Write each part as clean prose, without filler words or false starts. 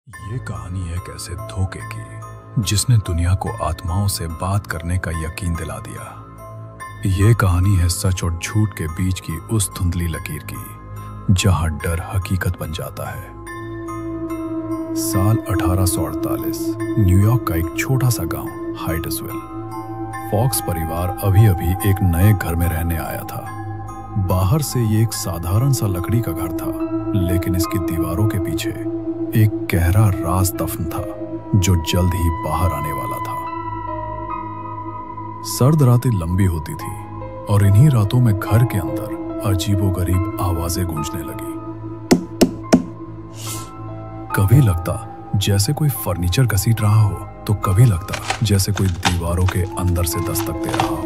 ये कहानी है एक ऐसे धोखे की जिसने दुनिया को आत्माओं से बात करने का यकीन दिला दिया। ये कहानी है सच और झूठ के बीच की उस धुंधली लकीर की जहां डर हकीकत बन जाता है। साल 1848 न्यूयॉर्क का एक छोटा सा गांव हाइट्सविल। फॉक्स परिवार अभी अभी एक नए घर में रहने आया था। बाहर से ये एक साधारण सा लकड़ी का घर था, लेकिन इसकी दीवारों के पीछे एक गहरा राज दफन था जो जल्द ही बाहर आने वाला था। सर्द रातें लंबी होती थी और इन्हीं रातों में घर के अंदर अजीबोगरीब आवाजें गूंजने लगी। कभी लगता जैसे कोई फर्नीचर घसीट रहा हो, तो कभी लगता जैसे कोई दीवारों के अंदर से दस्तक दे रहा हो।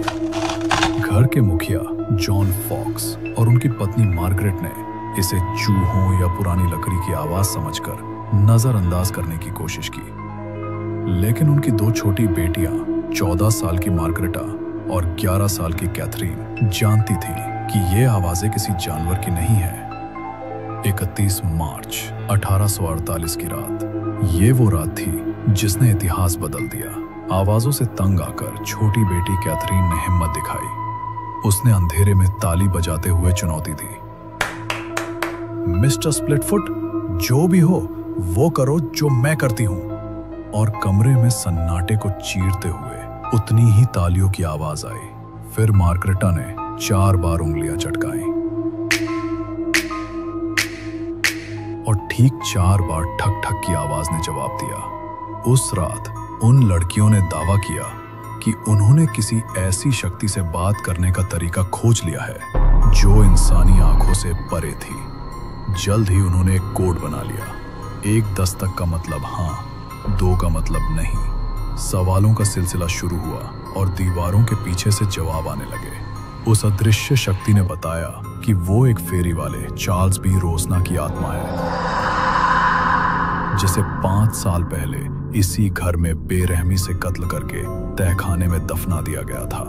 घर के मुखिया जॉन फॉक्स और उनकी पत्नी मार्गरेट ने इसे चूहों या पुरानी लकड़ी की आवाज समझकर नजरअंदाज करने की कोशिश की, लेकिन उनकी दो छोटी बेटियां 14 साल की मार्गरेटा और 11 साल की कैथरीन जानती थी कि ये आवाजें किसी जानवर की नहीं है। 31 मार्च 1848 की रात, ये वो रात थी जिसने इतिहास बदल दिया। आवाजों से तंग आकर छोटी बेटी कैथरीन ने हिम्मत दिखाई। उसने अंधेरे में ताली बजाते हुए चुनौती दी, मिस्टर स्प्लिटफुट, जो भी हो वो करो जो मैं करती हूं। और कमरे में सन्नाटे को चीरते हुए उतनी ही तालियों की आवाज आई। फिर मार्गरेटा ने 4 बार उंगलियां चटकाई और ठीक 4 बार ठक ठक की आवाज ने जवाब दिया। उस रात उन लड़कियों ने दावा किया कि उन्होंने किसी ऐसी शक्ति से बात करने का तरीका खोज लिया है जो इंसानी आंखों से परे थी। जल्द ही उन्होंने एक कोड बना लिया। 1 दस्तक का मतलब हाँ, 2 का मतलब नहीं। सवालों का सिलसिला शुरू हुआ और दीवारों के पीछे से जवाब आने लगे। उस अदृश्य शक्ति ने बताया कि वो एक फेरी वाले चार्ल्स बी रोसना की आत्मा है, जिसे 5 साल पहले इसी घर में बेरहमी से कत्ल करके तहखाने में दफना दिया गया था।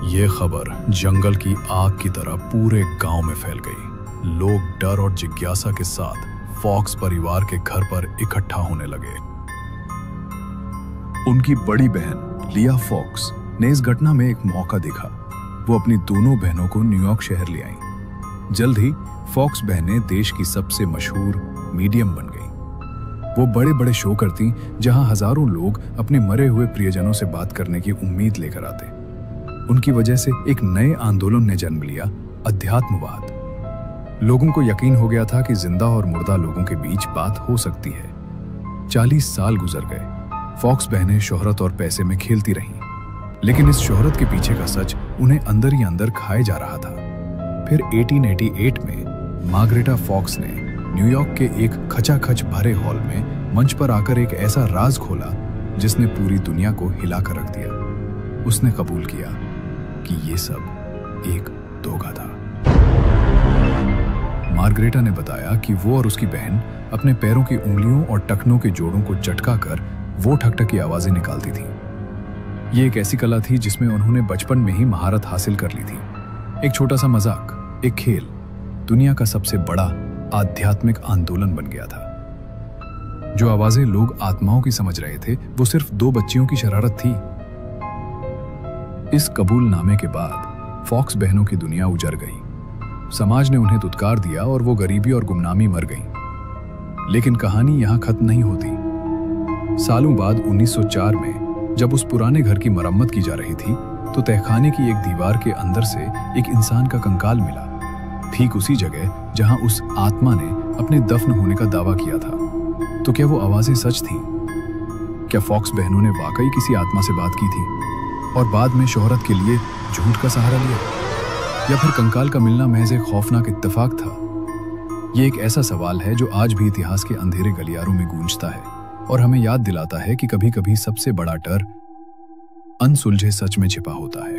ये खबर जंगल की आग की तरह पूरे गांव में फैल गई। लोग डर और जिज्ञासा के साथ फॉक्स परिवार के घर पर इकट्ठा होने लगे। उनकी बड़ी बहन लिया फॉक्स ने इस घटना में एक मौका देखा। वो अपनी दोनों बहनों को न्यूयॉर्क शहर ले आईं। जल्द ही फॉक्स बहनें देश की सबसे मशहूर मीडियम बन गईं। वो बड़े बड़े शो करती जहां हजारों लोग अपने मरे हुए प्रियजनों से बात करने की उम्मीद लेकर आते। उनकी वजह से एक नए आंदोलन ने जन्म लिया, अध्यात्मवाद। लोगों को यकीन हो गया था कि जिंदा और मुर्दा लोगों के बीच बात हो सकती है। 40 साल गुजर गए। फॉक्स बहनें शोहरत और पैसे में खेलती रहीं, लेकिन इस शोहरत के पीछे का सच उन्हें अंदर ही अंदर खाए जा रहा था। फिर 1888 में मार्गरेटा फॉक्स ने न्यूयॉर्क के एक खचाखच भरे हॉल में मंच पर आकर एक ऐसा राज खोला जिसने पूरी दुनिया को हिलाकर रख दिया। उसने कबूल किया कि ये सब एक धोखा था। मार्गरेटा ने बताया कि वो और उसकी बहन अपने पैरों की उंगलियों और टखनों के जोड़ों को चटका कर वो ठकठकी आवाजें निकालती थीं। ये एक ऐसी कला थी जिसमें उन्होंने बचपन में ही महारत हासिल कर ली थी। एक छोटा सा मजाक, एक खेल, दुनिया का सबसे बड़ा आध्यात्मिक आंदोलन बन गया था। जो आवाजें लोग आत्माओं की समझ रहे थे, वो सिर्फ 2 बच्चियों की शरारत थी। इस कबूलनामे के बाद फॉक्स बहनों की दुनिया उजड़ गई। समाज ने उन्हें दुत्कार दिया और वो गरीबी और गुमनामी मर गईं। लेकिन कहानी यहां खत्म नहीं होती। सालों बाद 1904 में जब उस पुराने घर की मरम्मत की जा रही थी, तो तहखाने की एक दीवार के अंदर से एक इंसान का कंकाल मिला, ठीक उसी जगह जहां उस आत्मा ने अपने दफन होने का दावा किया था। तो क्या वो आवाजें सच थीं? क्या फॉक्स बहनों ने वाकई किसी आत्मा से बात की थी और बाद में शोहरत के लिए झूठ का सहारा लिया? या फिर कंकाल का मिलना महज एक खौफनाक इत्तेफाक था? ये एक ऐसा सवाल है जो आज भी इतिहास के अंधेरे गलियारों में गूंजता है और हमें याद दिलाता है कि कभी-कभी सबसे बड़ा डर अनसुलझे सच में छिपा होता है।